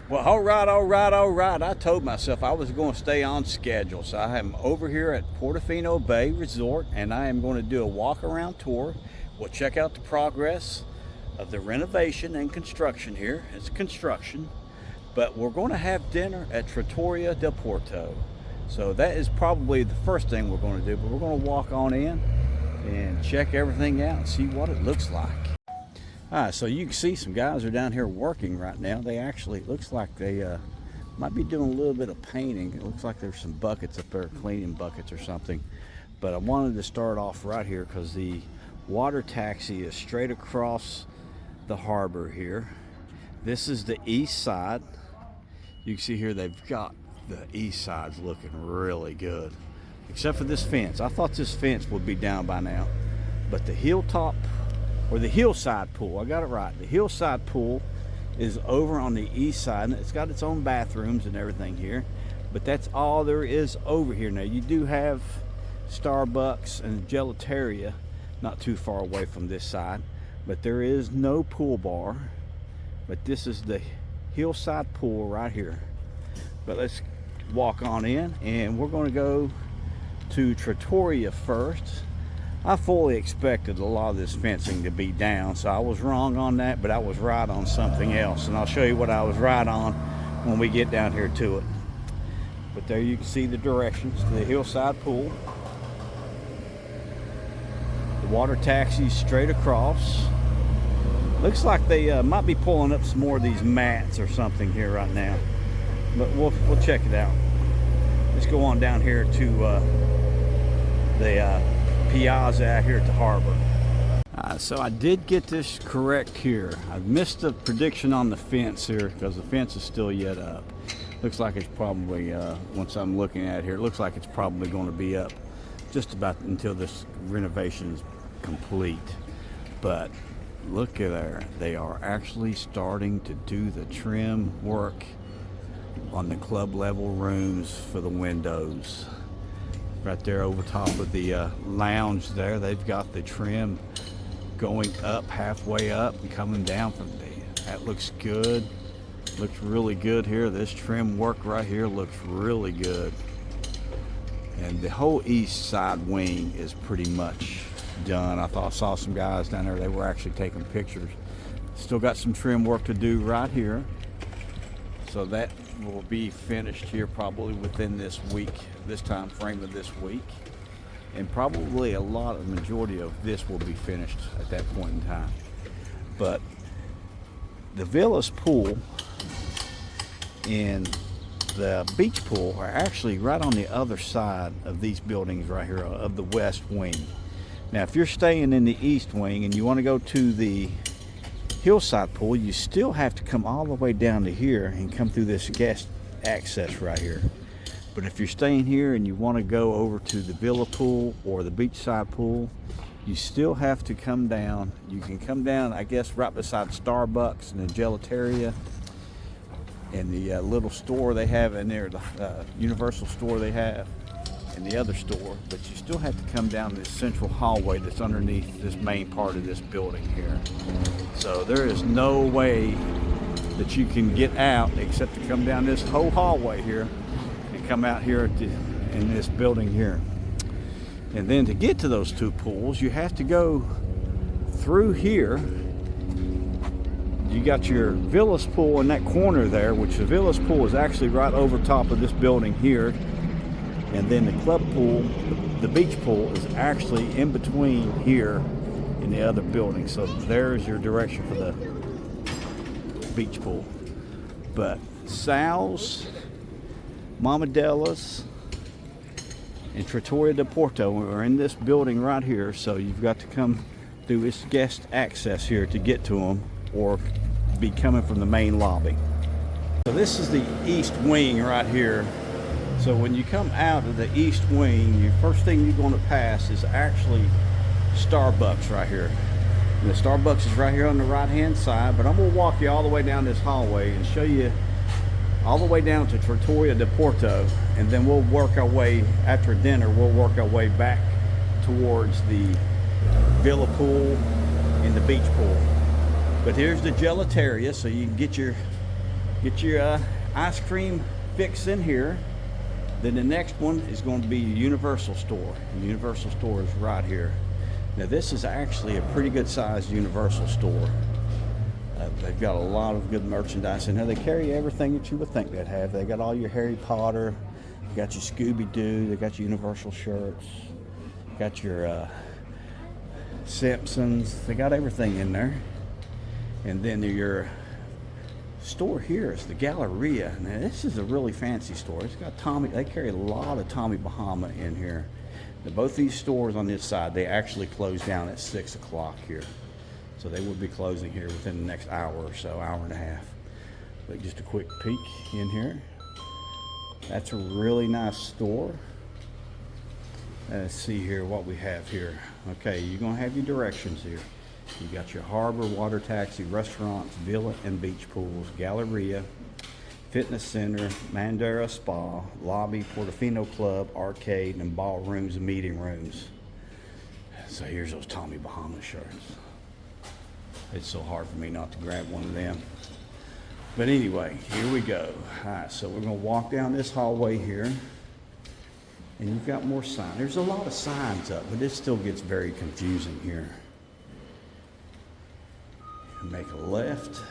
Well, all right, all right, all right. I told myself I was going to stay on schedule. So I am over here at Portofino Bay Resort and I am going to do a walk around tour. We'll check out the progress of the renovation and construction here. It's construction, but we're going to have dinner at Trattoria del Porto. So that is probably the first thing we're going to do, but we're going to walk on in and check everything out and see what it looks like. So you can see some guys are down here working right now. They actually, it looks like they might be doing a little bit of painting. It looks like there's some buckets up there, cleaning buckets or something. But I wanted to start off right here because the water taxi is straight across the harbor here. This is the east side. You can see here they've got the east side's looking really good. Except for this fence. I thought this fence would be down by now. But the hilltop, or the hillside pool, I got it right. The hillside pool is over on the east side. It's got its own bathrooms and everything here, but that's all there is over here. Now you do have Starbucks and Gelateria not too far away from this side, but there is no pool bar. But this is the hillside pool right here. But let's walk on in and we're going to go to Trattoria first. I fully expected a lot of this fencing to be down, so I was wrong on that, but I was right on something else, and I'll show you what I was right on when we get down here to it. But there you can see the directions to the hillside pool. The water taxi straight across. Looks like they might be pulling up some more of these mats or something here right now, but we'll check it out. Let's go on down here to the piazza out here at the harbor. So I did get this correct here. I missed the prediction on the fence here because the fence is still yet up. Looks like it's probably, once I'm looking at it here, it looks like it's probably going to be up just about until this renovation is complete. But look at there, they are actually starting to do the trim work on the club level rooms for the windows. Right there over top of the lounge there, they've got the trim going up, halfway up and coming down from there. That looks good. Looks really good here. This trim work right here looks really good. And the whole east side wing is pretty much done. I saw some guys down there, they were actually taking pictures. Still got some trim work to do right here. So that will be finished here probably within this week, this time frame of this week, and probably a majority of this will be finished at that point in time. But the Villas pool and the beach pool are actually right on the other side of these buildings right here of the west wing. Now if you're staying in the east wing and you want to go to the hillside pool, you still have to come all the way down to here and come through this guest access right here. But if you're staying here and you want to go over to the villa pool or the beachside pool, you still have to come down. You can come down, I guess, right beside Starbucks and the Gelateria and the little store they have in there, the Universal store they have, and the other store, but you still have to come down this central hallway that's underneath this main part of this building here. So there is no way that you can get out except to come down this whole hallway here and come out here in this building here. And then to get to those two pools, you have to go through here. You got your Villas pool in that corner there, which the Villas pool is actually right over top of this building here. And then the club pool, the beach pool, is actually in between here and the other building. So there's your direction for the beach pool. But Sal's, Mamadella's, and Trattoria del Porto are in this building right here. So you've got to come through this guest access here to get to them, or be coming from the main lobby. So this is the east wing right here. So when you come out of the east wing, the first thing you're going to pass is actually Starbucks right here. And the Starbucks is right here on the right hand side, but I'm going to walk you all the way down this hallway and show you all the way down to Trattoria del Porto, and then we'll work our way, after dinner, we'll work our way back towards the villa pool and the beach pool. But here's the Gelateria, so you can get your Get your ice cream fix in here. Then the next one is going to be a Universal store. The Universal store is right here. Now this is actually a pretty good sized Universal store. They've got a lot of good merchandise in here. They carry everything that you would think they'd have. They got all your Harry Potter, you got your Scooby-Doo, they got your Universal shirts, got your Simpsons. They got everything in there. And then your store here is the Galleria. Now this is a really fancy store. It's got Tommy. They carry a lot of Tommy Bahama in here. Now, both these stores on this side, they actually close down at 6 o'clock here. So they would be closing here within the next hour or so, hour and a half. But just a quick peek in here. That's a really nice store. Let's see here what we have here. Okay, you're gonna have your directions here. You got your harbor, water taxi, restaurants, villa and beach pools, Galleria, fitness center, Mandara Spa, lobby, Portofino Club, arcade, and ballrooms and meeting rooms. So here's those Tommy Bahama shirts. It's so hard for me not to grab one of them. But anyway, here we go. All right, so we're gonna walk down this hallway here. And you've got more signs. There's a lot of signs up, but it still gets very confusing here. Make a left.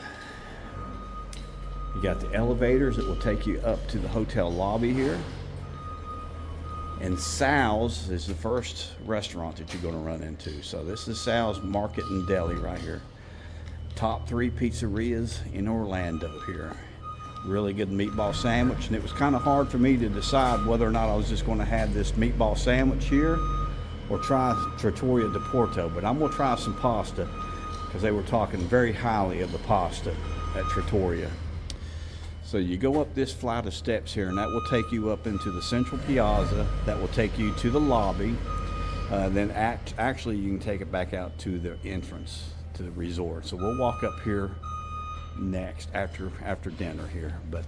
You got the elevators that will take you up to the hotel lobby here. And Sal's is the first restaurant that you're going to run into. So this is Sal's Market and Deli right here. Top 3 pizzerias in Orlando here. Really good meatball sandwich. And it was kind of hard for me to decide whether or not I was just going to have this meatball sandwich here or try Trattoria de Porto. But I'm going to try some pasta, because they were talking very highly of the pasta at Trattoria. So you go up this flight of steps here, and that will take you up into the central piazza. That will take you to the lobby. Then actually you can take it back out to the entrance to the resort. So we'll walk up here next after dinner here. But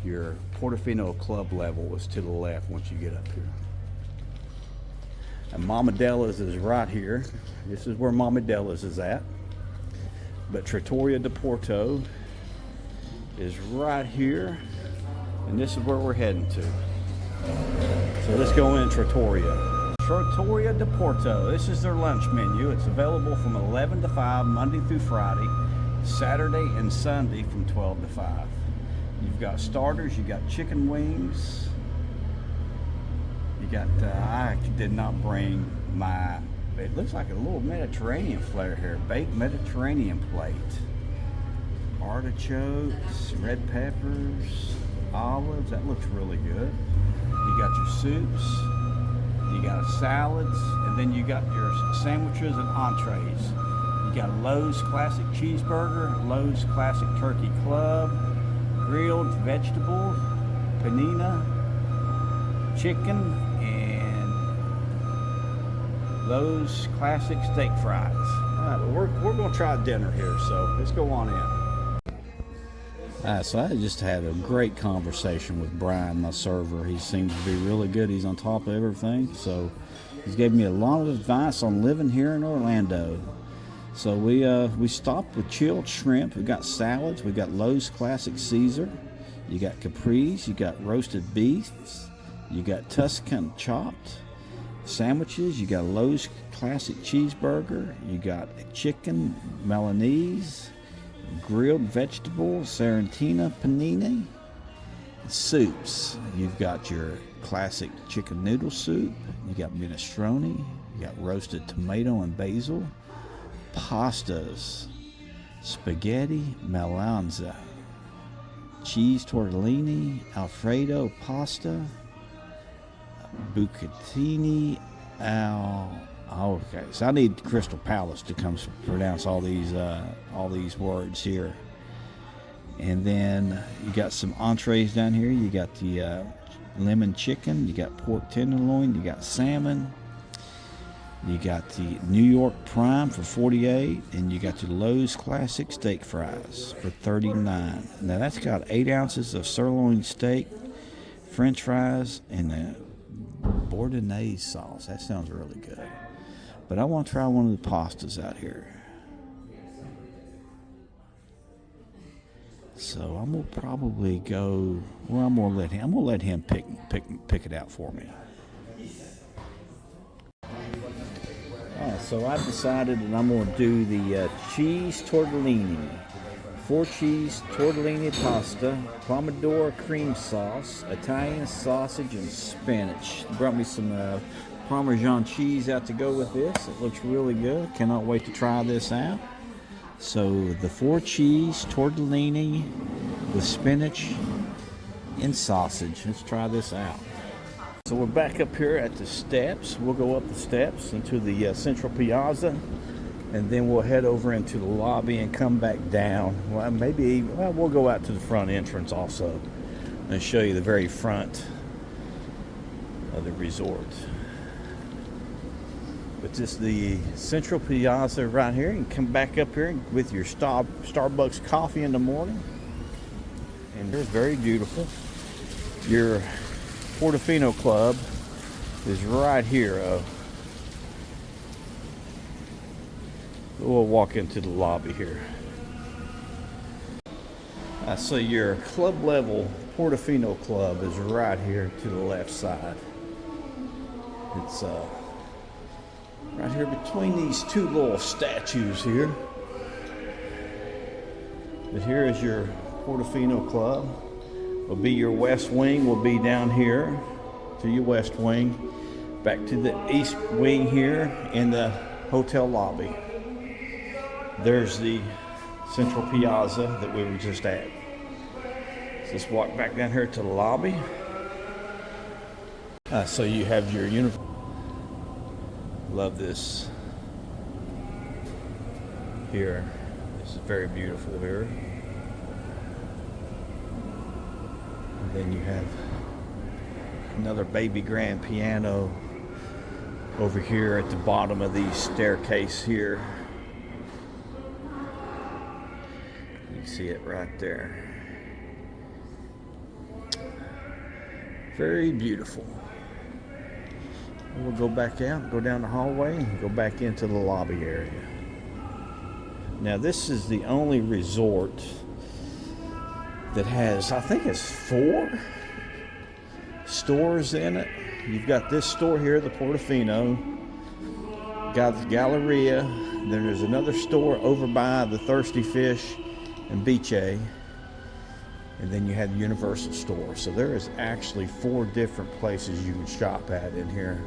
your Portofino Club level is to the left once you get up here. And Mama Della's is right here. This is where Mama Della's is at. But Trattoria de Porto is right here. And this is where we're heading to. So let's go in Trattoria. Trattoria de Porto. This is their lunch menu. It's available from 11 to 5, Monday through Friday, Saturday and Sunday from 12 to 5. You've got starters, you got chicken wings. You got, I did not bring my, it looks like a little Mediterranean flair here. Baked Mediterranean plate. Artichokes, red peppers, olives. That looks really good. You got your soups. You got salads. And then you got your sandwiches and entrees. You got Loews Classic Cheeseburger, Loews Classic Turkey Club, grilled vegetables, panina, chicken, and Loews Classic Steak Fries. All right, we're going to try dinner here, so let's go on in. So I just had a great conversation with Brian, my server. He seems to be really good. He's on top of everything. So he's gave me a lot of advice on living here in Orlando. So we stopped with chilled shrimp. We got salads. We got Loews Classic Caesar. You got capris. You got roasted beefs. You got Tuscan chopped sandwiches. You got Loews Classic Cheeseburger. You got chicken Milanese, grilled vegetables, Sarantina panini, soups. You've got your classic chicken noodle soup. You got minestrone. You got roasted tomato and basil. Pastas, spaghetti melanza, cheese tortellini, Alfredo pasta, bucatini okay, so I need Crystal Palace to come pronounce all these words here. And then you got some entrees down here. You got the lemon chicken, you got pork tenderloin, you got salmon, you got the New York Prime for $48, and you got the Loews Classic Steak Fries for $39. Now that's got 8 ounces of sirloin steak, French fries, and the Bordelaise sauce. That sounds really good. But I want to try one of the pastas out here. So I'm gonna probably go. Well, I'm gonna let him pick it out for me. So I've decided that I'm gonna do the cheese tortellini. 4 cheese tortellini pasta, pomodoro cream sauce, Italian sausage, and spinach. Brought me some Parmesan cheese out to go with this. It looks really good. Cannot wait to try this out. So the 4 cheese tortellini with spinach and sausage. Let's try this out. So we're back up here at the steps. We'll go up the steps into the central piazza, and then we'll head over into the lobby and come back down. Well, we'll go out to the front entrance also and show you the very front of the resort. But just the central piazza right here. You can come back up here with your Starbucks coffee in the morning. And it's very beautiful. Your Portofino Club is right here. We'll walk into the lobby here. So your club level Portofino Club is right here to the left side. It's right here between these 2 little statues here. But here is your Portofino Club. Will be your west wing, will be down here to your west wing. Back to the east wing here in the hotel lobby. There's the central piazza that we were just at. So let's walk back down here to the lobby. So you have your uniform. Love this here. This is very beautiful here. And then you have another baby grand piano over here at the bottom of the staircase here. You can see it right there. Very beautiful. We'll go back out, go down the hallway, and go back into the lobby area. Now this is the only resort that has, I think it's 4 stores in it. You've got this store here, the Portofino, got the Galleria, then there's another store over by the Thirsty Fish and Beach A, and then you have the Universal store. So there is actually 4 different places you can shop at in here.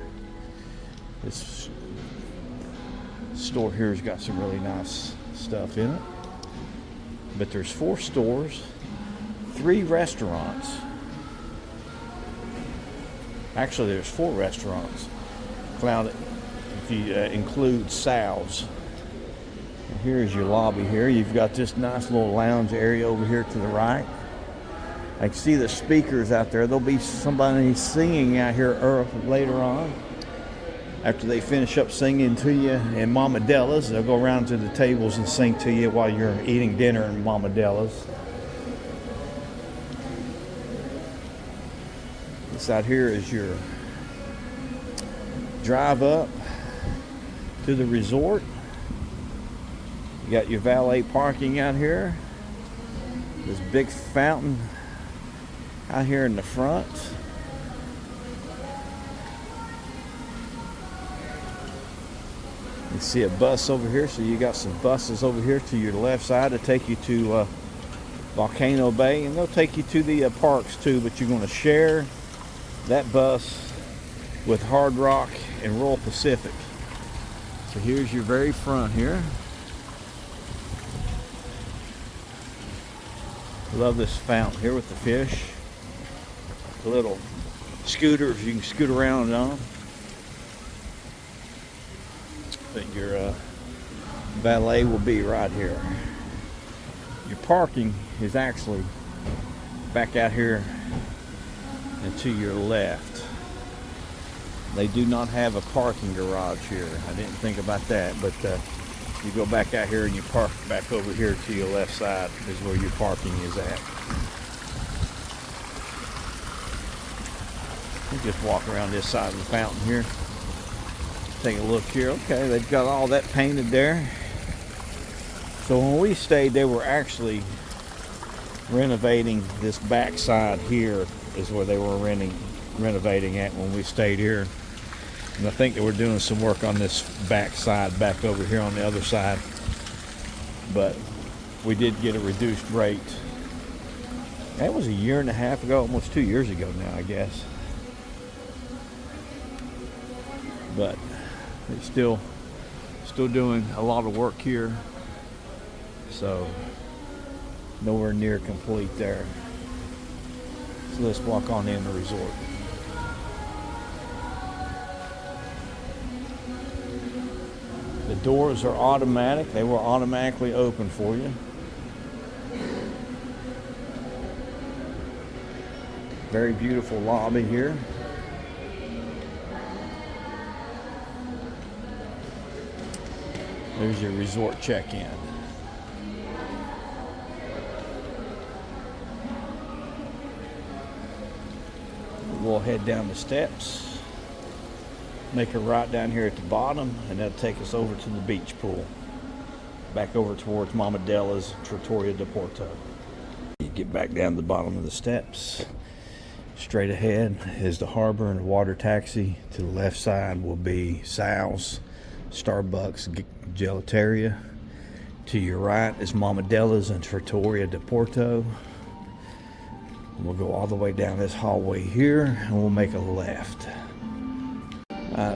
This store here has got some really nice stuff in it. But there's 4 stores, 3 restaurants. Actually, there's 4 restaurants. If you include Sal's. And here's your lobby here. You've got this nice little lounge area over here to the right. I can see the speakers out there. There'll be somebody singing out here later on. After they finish up singing to you in Mama Della's, they'll go around to the tables and sing to you while you're eating dinner in Mama Della's. This out here is your drive up to the resort. You got your valet parking out here. This big fountain out here in the front. You see a bus over here, so you got some buses over here to your left side to take you to Volcano Bay, and they'll take you to the parks too, but you're going to share that bus with Hard Rock and Royal Pacific. So here's your very front here. Love this fountain here with the fish. The little scooters you can scoot around on. But your valet will be right here. Your parking is actually back out here and to your left. They do not have a parking garage here. I didn't think about that, but you go back out here and you park back over here to your left side is where your parking is at. You just walk around this side of the fountain here. Take a look here. Okay, they've got all that painted there. So when we stayed, they were actually renovating this back side here is where they were renovating at when we stayed here. And I think they were doing some work on this back side back over here on the other side. But we did get a reduced rate. That was a year and a half ago, almost 2 years ago now, I guess. But they're still doing a lot of work here. So nowhere near complete there. So let's walk on in the resort. The doors are automatic. They will automatically open for you. Very beautiful lobby here. There's your resort check-in. We'll head down the steps, make a right down here at the bottom, and that'll take us over to the beach pool. Back over towards Mama Della's Trattoria de Porto. You get back down the bottom of the steps. Straight ahead is the harbor and the water taxi. To the left side will be Sal's, Starbucks, Gelateria. To your right is Mama Della's and Trattoria de Porto. We'll go all the way down this hallway here and we'll make a left.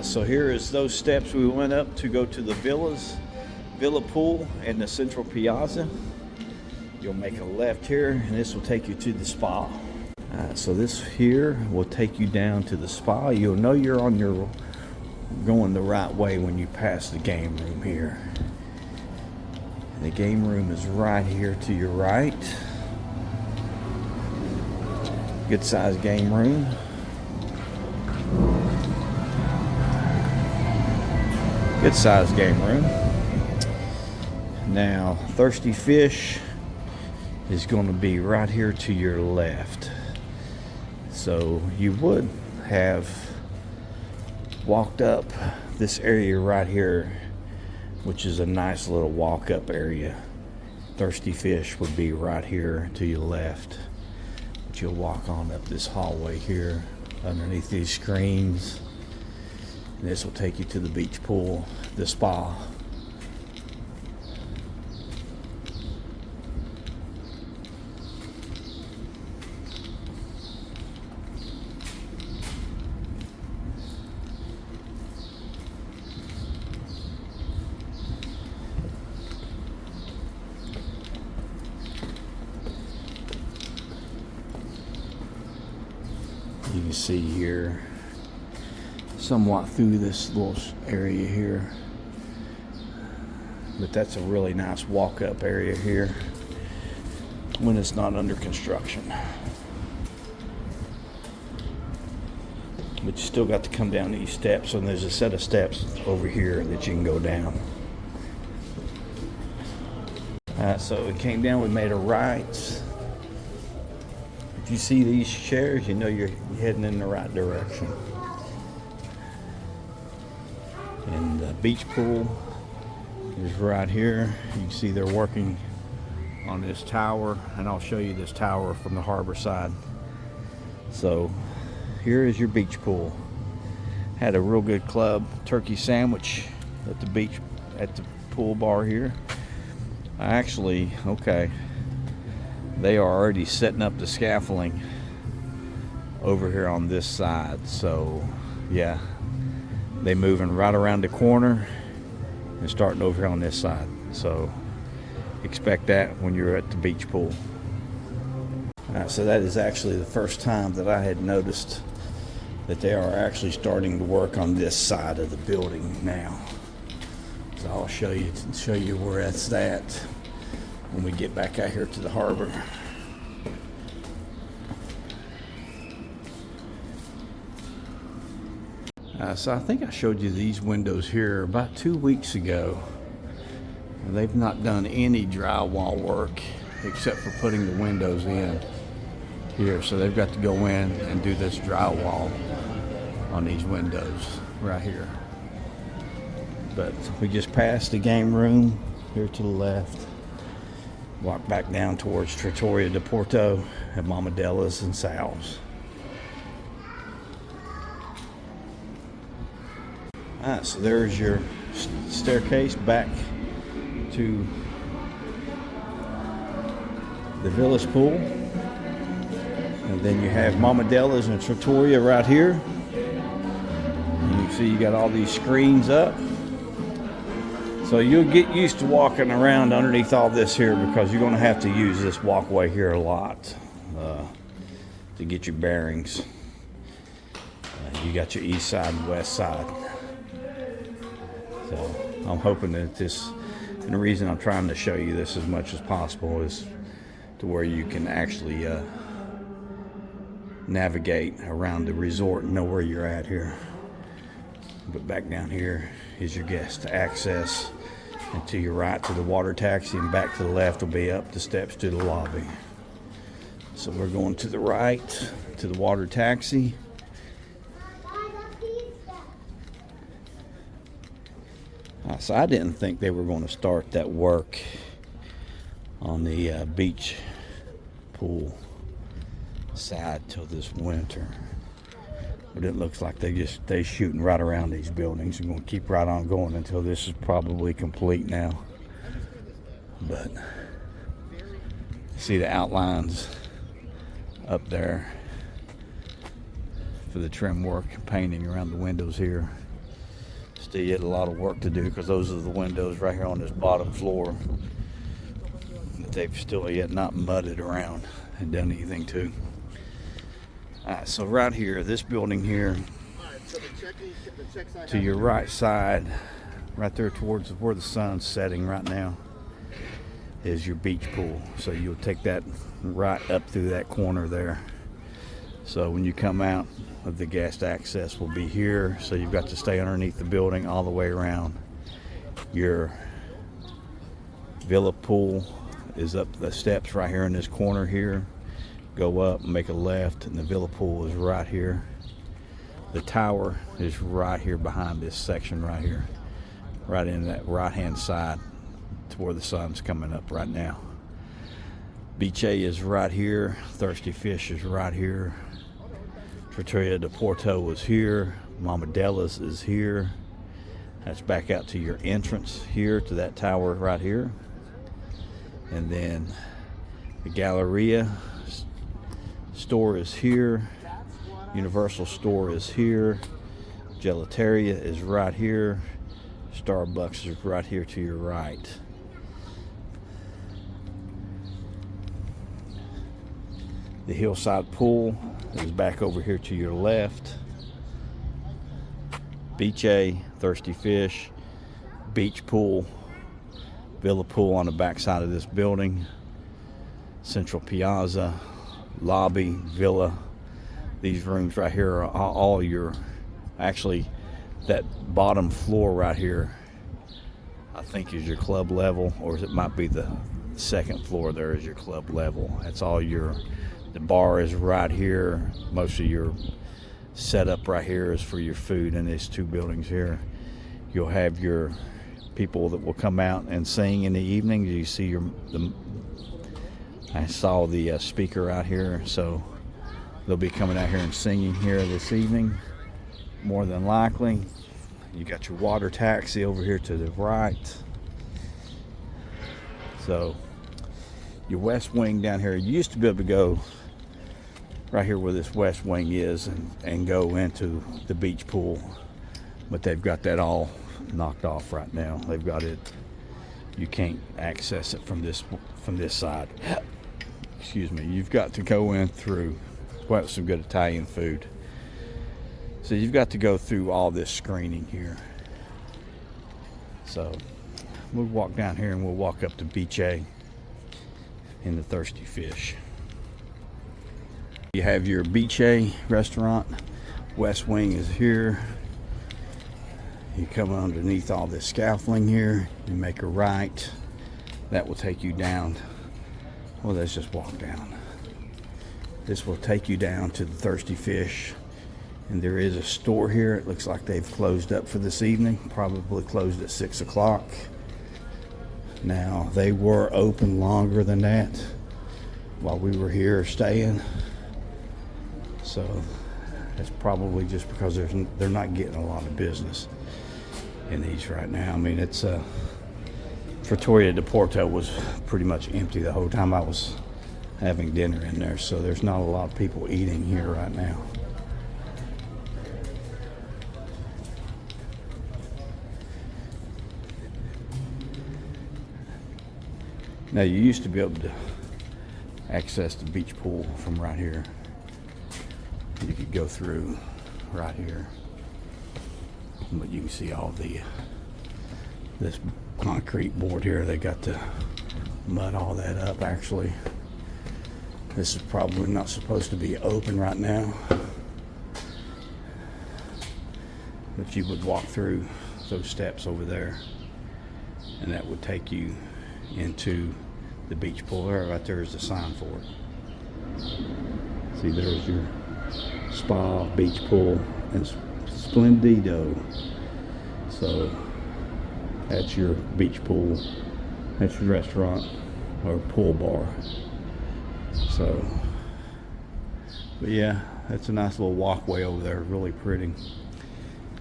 So here is those steps we went up to go to the Villa pool and the central piazza. You'll make a left here and this will take you to the spa. So this here will take you down to the spa. You'll know you're going the right way when you pass the game room here. The game room is right here to your right. Good sized game room. Good sized game room. Now, Thirsty Fish is going to be right here to your left. So you would have walked up this area right here, which is a nice little walk up area. Thirsty Fish would be right here to your left. But you'll walk on up this hallway here underneath these screens. And this will take you to the beach pool, the spa. You can see here somewhat through this little area here, but that's a really nice walk-up area here when it's not under construction. But you still got to come down these steps, and there's a set of steps over here that you can go down. So we came down, we made a right. If you see these chairs, you know you're heading in the right direction. And the beach pool is right here. You can see they're working on this tower, and I'll show you this tower from the harbor side. So here is your beach pool. Had a real good club turkey sandwich at the beach, at the pool bar here. They are already setting up the scaffolding over here on this side. So yeah, they moving right around the corner and starting over here on this side. So expect that when you're at the beach pool. So that is actually the first time that I had noticed that they are actually starting to work on this side of the building now. So I'll show you where that's at when we get back out here to the harbor. So I think I showed you these windows here about 2 weeks ago. They've not done any drywall work except for putting the windows in here. So they've got to go in and do this drywall on these windows right here. But we just passed the game room here to the left. Walk back down towards Trattoria de Porto at Mama Della's and Sal's. Alright, so there's your staircase back to the Villa's pool. And then you have Mama Della's and Trattoria right here. And you can see you got all these screens up. So you'll get used to walking around underneath all this here, because you're going to have to use this walkway here a lot to get your bearings. You got your east side and west side. So I'm hoping that this, and the reason I'm trying to show you this as much as possible is to where you can actually navigate around the resort and know where you're at here. But back down here is your guest access, and to your right to the water taxi, and back to the left will be up the steps to the lobby. So we're going to the right to the water taxi. So I didn't think they were going to start that work on the beach pool side till this winter, but it looks like they shooting right around these buildings and going to keep right on going until this is probably complete now. But see the outlines up there for the trim work and painting around the windows here. Still yet a lot of work to do, because those are the windows right here on this bottom floor that they've still yet not mudded around and done anything to. Alright, so right here, this building here, to your right side, right there towards where the sun's setting right now, is your beach pool. So you'll take that right up through that corner there. So when you come out of the guest access will be here, so you've got to stay underneath the building all the way around. Your villa pool is up the steps right here in this corner here. Go up and make a left, and the villa pool is right here. The tower is right here behind this section right here, right in that right hand side to where the sun's coming up right now. Beach A is right here. Thirsty Fish is right here. Trattoria de Porto is here. Mama Della's is here. That's back out to your entrance here to that tower right here. And then the Galleria store is here. Universal store is here. Gelateria is right here. Starbucks is right here to your right. The hillside pool is back over here to your left. Beach A, Thirsty Fish, beach pool, villa pool on the back side of this building, central piazza, lobby, villa. These rooms right here are all your, actually that bottom floor right here I think is your club level, or it might be the second floor there is your club level. That's all your, the bar is right here. Most of your setup right here is for your food in these two buildings here. You'll have your people that will come out and sing in the evening. You see I saw the speaker out here, so they'll be coming out here and singing here this evening, more than likely. You got your water taxi over here to the right. So your west wing down here, you used to be able to go right here where this west wing is and go into the beach pool, but they've got that all knocked off right now. They've got it, you can't access it from this side. Excuse me. You've got to go in through, well, some good Italian food. So you've got to go through all this screening here. So we'll walk down here and we'll walk up to Beach A in the Thirsty Fish. You have your Beach A restaurant. West wing is here. You come underneath all this scaffolding here. You make a right. That will take you down. Well, let's just walk down. This will take you down to the Thirsty Fish. And there is a store here. It looks like they've closed up for this evening. Probably closed at 6 o'clock. Now, they were open longer than that while we were here staying. So that's probably just because they're not getting a lot of business in these right now. I mean, it's Trattoria de Porto was pretty much empty the whole time I was having dinner in there, so there's not a lot of people eating here right now. Now, you used to be able to access the beach pool from right here. You could go through right here, but you can see all this concrete board here. They got to mud all that up. Actually, this is probably not supposed to be open right now, but you would walk through those steps over there, and that would take you into the beach pool. Right there is the sign for it. See, there's your spa, beach pool, and Splendido. So that's your beach pool. That's your restaurant or pool bar. So, but yeah, that's a nice little walkway over there. Really pretty.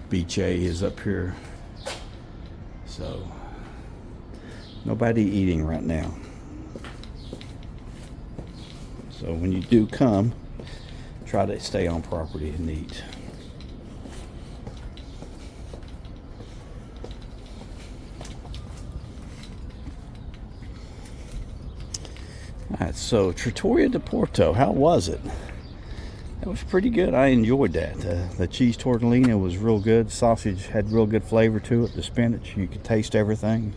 Beach A is up here. So nobody eating right now. So when you do come, try to stay on property and eat. Alright, so Trattoria de Porto, how was it? It was pretty good. I enjoyed that. The cheese tortellini was real good. Sausage had real good flavor to it. The spinach, you could taste everything.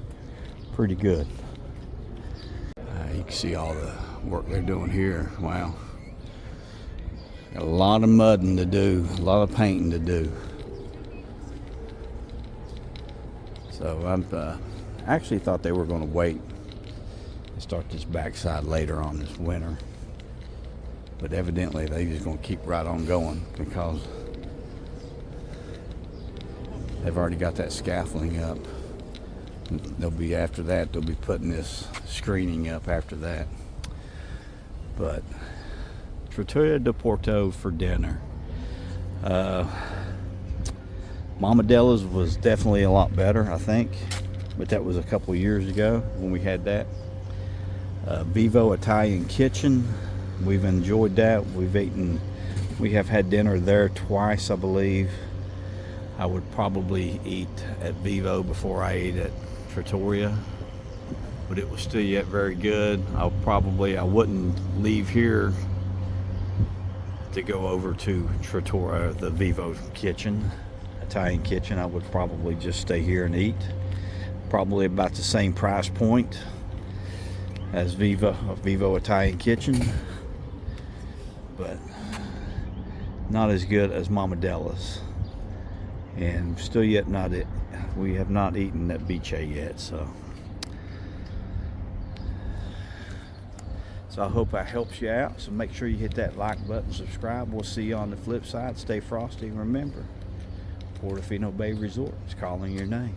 Pretty good. You can see all the work they're doing here. Wow. Got a lot of mudding to do, a lot of painting to do. So I actually thought they were going to wait and start this backside later on this winter. But evidently they're just going to keep right on going because they've already got that scaffolding up. They'll be after that, they'll be putting this screening up after that. But Trattoria de Porto for dinner. Mama Della's was definitely a lot better, I think, but that was a couple years ago when we had that. Vivo Italian Kitchen, we've enjoyed that. We have had dinner there twice, I believe. I would probably eat at Vivo before I ate at Trattoria, but it was still yet very good. I wouldn't leave here to go over to Trattoria, the Vivo kitchen, Italian kitchen. I would probably just stay here and eat. Probably about the same price point as Vivo Italian kitchen, but not as good as Mama Della's. And still yet not it. We have not eaten that beach yet, so I hope that helps you out. So make sure you hit that like button, subscribe. We'll see you on the flip side. Stay frosty, and remember, Portofino Bay Resort is calling your name.